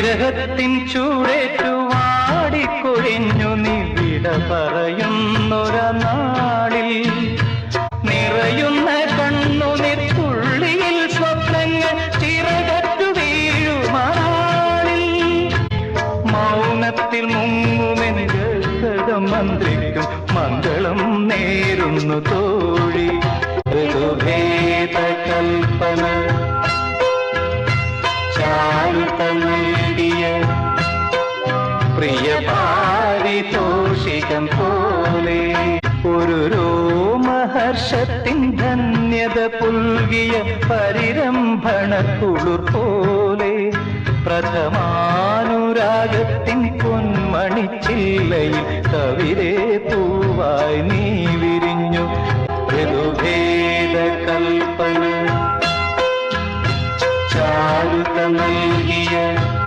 വിരഹത്തിൻ ചൂടേറ്റു വാടിക്കൊഴിഞ്ഞു നീ വിട പറയുന്നൊരാ നാളിൽ നിറയുന്ന കണ്ണുനീർ തുള്ളിയിൽ സ്വപ്നങ്ങൾ ചിറകറ്റു വീഴുമാളിൽ മൗനത്തിൽ മുങ്ങുമെനികടം മന്ത്രിക്കും മംഗളം നേരുന്നു തോഴി ഋതുഭേദ കൽപ്പന ചാരുത നൽകിയ പ്രിയ പാരിതോഷികം പോലെ ഒരു രോമഹർഷത്തിൻ ധന്യത പുൽകിയ പരിരംഭണ കുളിർ പോലെ പ്രഥമാനുരാഗത്തിൻ പൊന്മണിച്ചില്ലയിൽ കവിതേ പൂവായി നീ വിരിഞ്ഞു ഋതുഭേദ കൽപ്പന ചാരുത